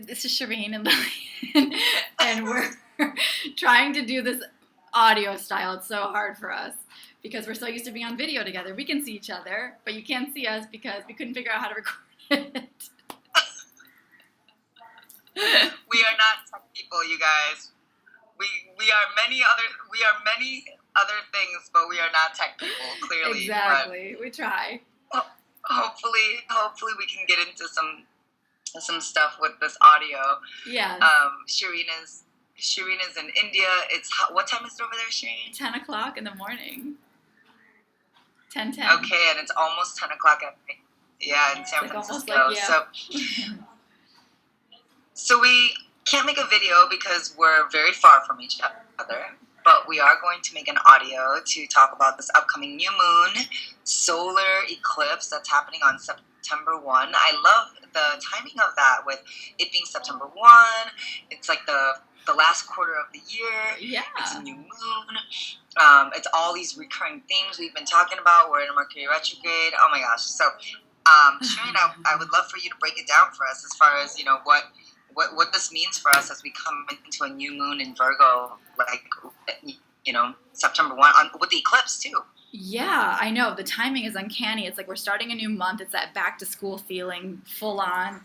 This is Sherene and Lillian, and we're trying to do this audio style. It's so hard for us because we're so used to being on video together. We can see each other, but you can't see us because we couldn't figure out how to record it. We are not tech people, you guys. We are many other things, but we are not tech people. Clearly, exactly. We try. Hopefully, we can get into some stuff with this audio. Yes. Sherene is in India. What time is it over there, Sherene? 10 o'clock in the morning. 10:10. Okay, and it's almost 10 o'clock at night. Yeah, in San Francisco. Like, yeah. So we can't make a video because we're very far from each other. But we are going to make an audio to talk about this upcoming new moon solar eclipse that's happening on September 1. I love the timing of that with it being September 1. It's like the last quarter of the year. Yeah. It's a new moon. It's all these recurring themes we've been talking about. We're in a Mercury Retrograde. Oh my gosh. So, Sherene, I would love for you to break it down for us as far as, what this means for us as we come into a new moon in Virgo, September 1, with the eclipse too. Yeah, I know. The timing is uncanny. It's like we're starting a new month. It's that back to school feeling full on.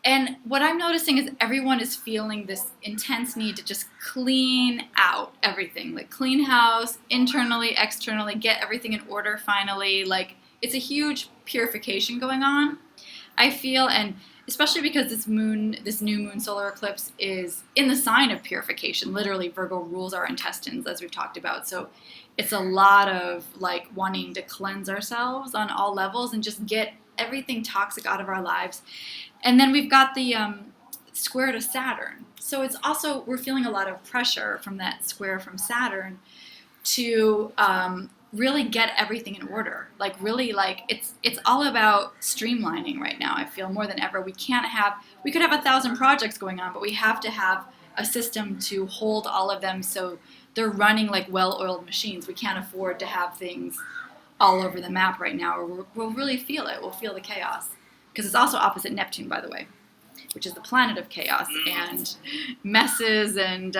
And what I'm noticing is everyone is feeling this intense need to just clean out everything. Like clean house, internally, externally, get everything in order finally. Like it's a huge purification going on, I feel. And especially because this new moon solar eclipse is in the sign of purification. Literally, Virgo rules our intestines, as we've talked about. So it's a lot of like wanting to cleanse ourselves on all levels and just get everything toxic out of our lives. And then we've got the square to Saturn. So it's also, we're feeling a lot of pressure from that square from Saturn to really get everything in order. Like really, like it's all about streamlining right now. I feel more than ever. We could have 1,000 projects going on, but we have to have a system to hold all of them so they're running like well-oiled machines. We can't afford to have things all over the map right now, or we'll really feel it. We'll feel the chaos. Because it's also opposite Neptune, by the way, which is the planet of chaos and messes and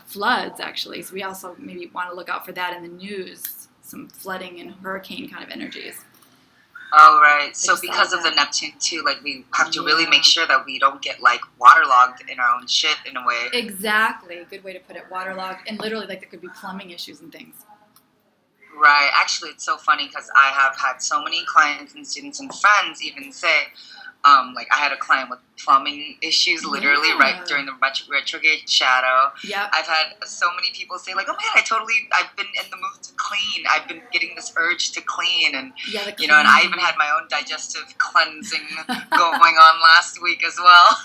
floods, actually. So we also maybe want to look out for that in the news, some flooding and hurricane kind of energies. Oh, right. So because of the Neptune, too, like we have to really make sure that we don't get like waterlogged in our own shit in a way. Exactly. Good way to put it. Waterlogged. And literally, like there could be plumbing issues and things. Right. Actually, it's so funny because I have had so many clients and students and friends even say, like I had a client with plumbing issues literally right during the retrograde shadow. Yep. I've had so many people say like, oh man, I've been in the mood to clean. I've been getting this urge to clean. And, and I even had my own digestive cleansing going on last week as well.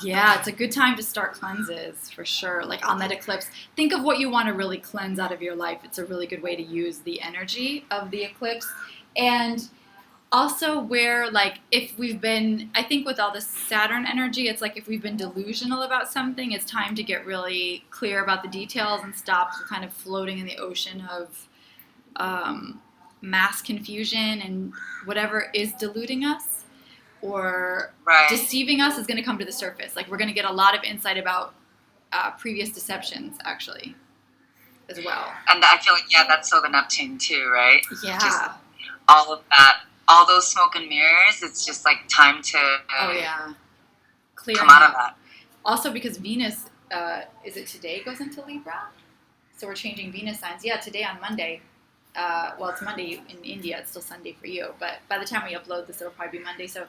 Yeah, it's a good time to start cleanses for sure. Like on that eclipse, think of what you want to really cleanse out of your life. It's a really good way to use the energy of the eclipse. And also where like if we've been, I think with all the Saturn energy, it's like if we've been delusional about something, it's time to get really clear about the details and stop kind of floating in the ocean of mass confusion, and whatever is deluding us or deceiving us is going to come to the surface. Like we're going to get a lot of insight about previous deceptions actually as well. And I feel like, that's so the Neptune too, right? Yeah. Just all of that, all those smoke and mirrors, it's just like time to clear come out of that. Also because Venus, is it today goes into Libra? So we're changing Venus signs. Yeah, today on Monday. Well, it's Monday in India. It's still Sunday for you. But by the time we upload this, it'll probably be Monday. So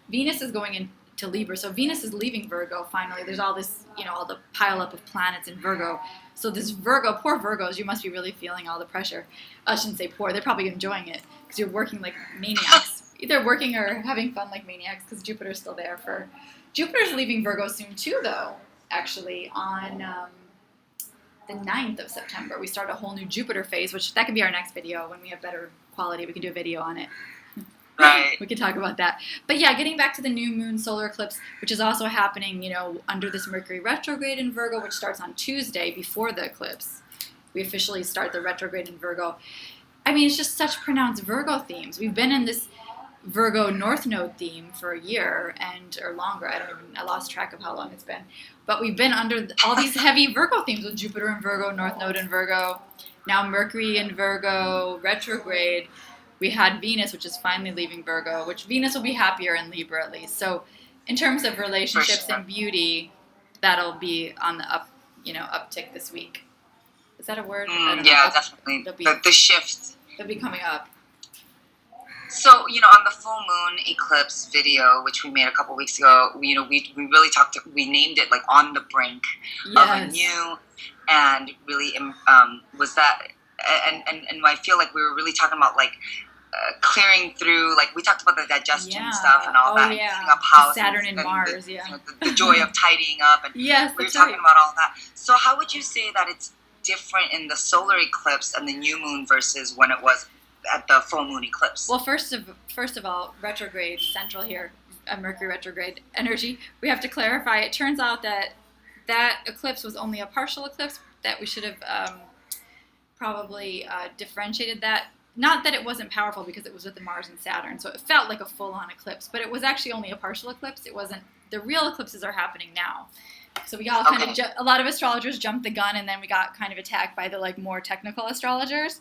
Venus is going into Libra. So Venus is leaving Virgo finally. There's all this, all the pile up of planets in Virgo. So this Virgo, poor Virgos, you must be really feeling all the pressure. I shouldn't say poor. They're probably enjoying it because you're working like maniacs. Either working or having fun like maniacs because Jupiter's still there Jupiter's leaving Virgo soon too, though, actually, on the 9th of September. We start a whole new Jupiter phase, which that can be our next video when we have better quality. We can do a video on it. Right. We can talk about that. But yeah, getting back to the new moon solar eclipse, which is also happening, under this Mercury retrograde in Virgo, which starts on Tuesday before the eclipse. We officially start the retrograde in Virgo. I mean, it's just such pronounced Virgo themes. We've been in this Virgo North Node theme for a year or longer. I lost track of how long it's been. But we've been under all these heavy Virgo themes with Jupiter in Virgo, North Node in Virgo, now Mercury in Virgo, retrograde. We had Venus, which is finally leaving Virgo, which Venus will be happier in Libra at least. So in terms of relationships and beauty, that'll be on the uptick this week. Is that a word? Yeah, definitely. The shift. They'll be coming up. So, on the full moon eclipse video, which we made a couple weeks ago, we really we named it like On the Brink of a New, and really was that, and I feel like we were really talking about like clearing through, like we talked about the digestion stuff and all that, cleaning up houses, Saturn and Mars, the joy of tidying up, and we were talking about all that. So how would you say that it's different in the solar eclipse and the new moon versus when it was at the full moon eclipse? Well, first of all, retrograde central here, Mercury retrograde energy. We have to clarify. It turns out that eclipse was only a partial eclipse. That we should have probably differentiated that. Not that it wasn't powerful because it was with the Mars and Saturn, so it felt like a full-on eclipse. But it was actually only a partial eclipse. It wasn't. The real eclipses are happening now. So we got a lot of astrologers jumped the gun, and then we got kind of attacked by the like more technical astrologers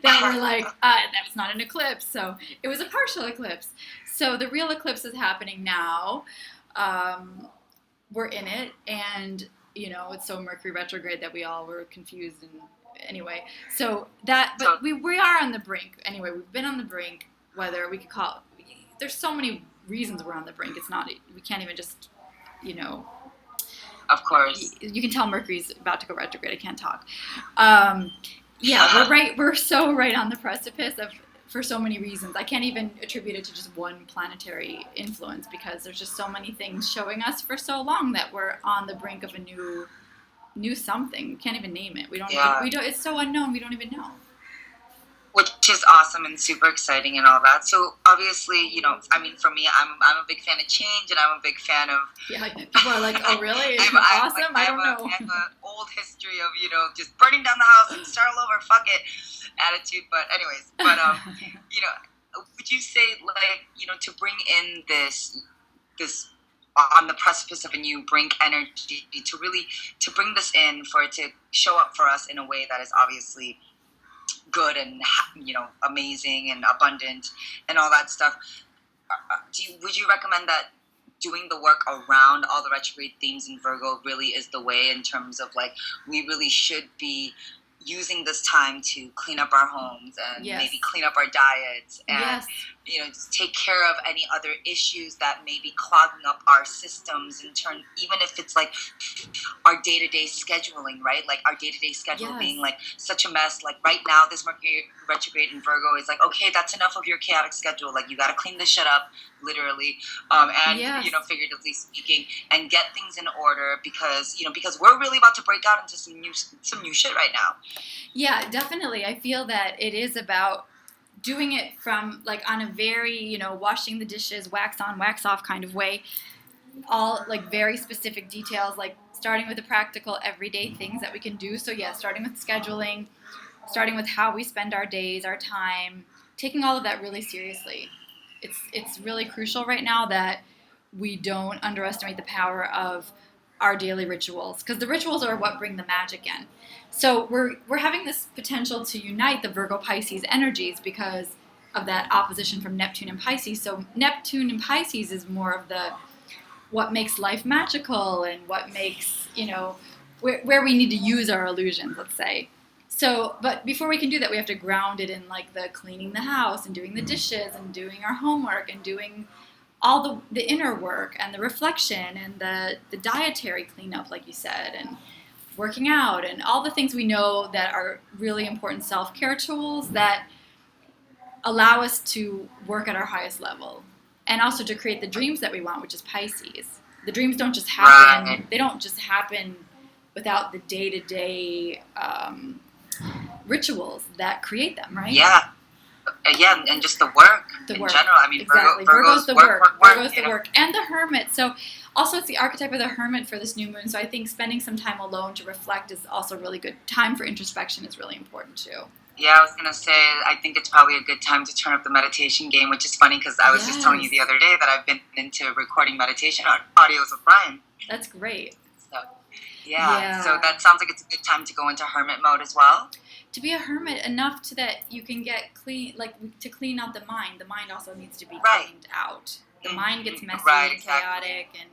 that were like, that was not an eclipse. So it was a partial eclipse. So the real eclipse is happening now. We're in it, and it's so Mercury retrograde that we all were confused. And anyway, but we are on the brink. Anyway, we've been on the brink. Whether we could call it, there's so many reasons we're on the brink. It's not. We can't even just, Of course. You can tell Mercury's about to go retrograde. I can't talk. We're right. We're so right on the precipice for so many reasons. I can't even attribute it to just one planetary influence because there's just so many things showing us for so long that we're on the brink of a new something. We can't even name it. We don't. It's so unknown. We don't even know. Which is awesome and super exciting and all that. So obviously, for me, I'm a big fan of change, and I'm a big fan of. Yeah, people are like, "Oh, really? It's awesome." I don't know. I have an old history of just burning down the house and start all over, fuck it, attitude. But anyways, would you say like to bring in this on the precipice of a new brink energy to bring this in for it to show up for us in a way that is obviously good and amazing and abundant and all that stuff. Would you recommend that doing the work around all the retrograde themes in Virgo really is the way, in terms of like we really should be using this time to clean up our homes and maybe clean up our diets and just take care of any other issues that may be clogging up our systems in turn, even if it's like our day-to-day scheduling, right? Like our day-to-day schedule being like such a mess. Like right now, this Mercury retrograde in Virgo is like, okay, that's enough of your chaotic schedule. Like you got to clean this shit up, literally, figuratively speaking, and get things in order because we're really about to break out into some new shit right now. Yeah, definitely. I feel that it is about doing it from like on a very, washing the dishes, wax on, wax off kind of way. All like very specific details, like starting with the practical everyday things that we can do. So starting with scheduling, starting with how we spend our days, our time, taking all of that really seriously. It's really crucial right now that we don't underestimate the power of our daily rituals, because the rituals are what bring the magic in. So we're having this potential to unite the Virgo Pisces energies because of that opposition from Neptune and Pisces. So Neptune and Pisces is more of what makes life magical and what makes, where we need to use our illusions, let's say. So, but before we can do that, we have to ground it in like the cleaning the house and doing the dishes and doing our homework and doing all the inner work and the reflection and the dietary cleanup, like you said, and working out and all the things we know that are really important self-care tools that allow us to work at our highest level and also to create the dreams that we want, which is Pisces. The dreams don't just happen. Right. They don't just happen without the day-to-day rituals that create them, right? Yeah. And just the work in general. I mean, exactly. Virgo's the work. Virgo's the work. And the hermit. So also it's the archetype of the hermit for this new moon. So I think spending some time alone to reflect is also really good. Time for introspection is really important too. Yeah, I was gonna say, I think it's probably a good time to turn up the meditation game, which is funny because I was just telling you Yes. the other day that I've been into recording meditation audios with Brian. That's great. So, yeah, so Yeah. that sounds like it's a good time to go into hermit mode as well. To be a hermit enough to that you can get clean, like to clean out the mind. The mind also needs to be Right. cleaned out. The mind gets messy Right, and exactly. chaotic, and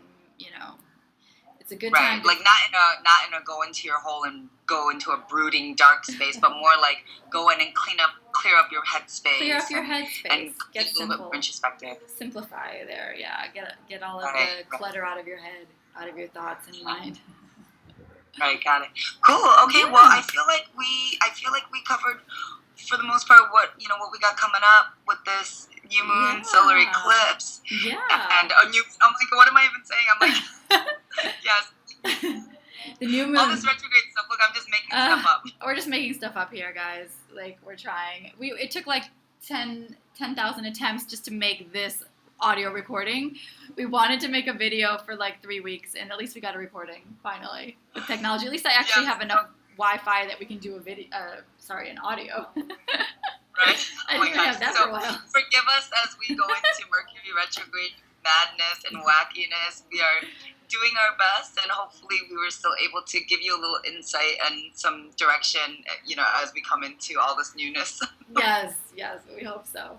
it's a good Right, time to like not in a go into your hole and go into a brooding dark space, but more like go in and clear up your headspace. clear up your and headspace. Get a little bit simple. more introspective. Simplify there. Yeah. Get all of Right, the clutter out of your head, out of your thoughts and mind. Right, got it. Cool. Okay, Yeah. well, I feel like we covered for the most part what we got coming up with this new moon solar eclipse. Yeah. And a new. I'm like, what am I even saying? I'm like, yes. The new moon. All this retrograde stuff. Look, I'm just making stuff up. We're just making stuff up here, guys. Like, we're trying. It took like 10,000 attempts just to make this audio recording. We wanted to make a video for like 3 weeks, and at least we got a recording finally with technology. At least I actually have enough Wi-Fi that we can do an audio. Right? I didn't even have that for a while. Forgive us as we go into Mercury retrograde madness and wackiness. We are doing our best, and hopefully we were still able to give you a little insight and some direction, as we come into all this newness. Yes, we hope so.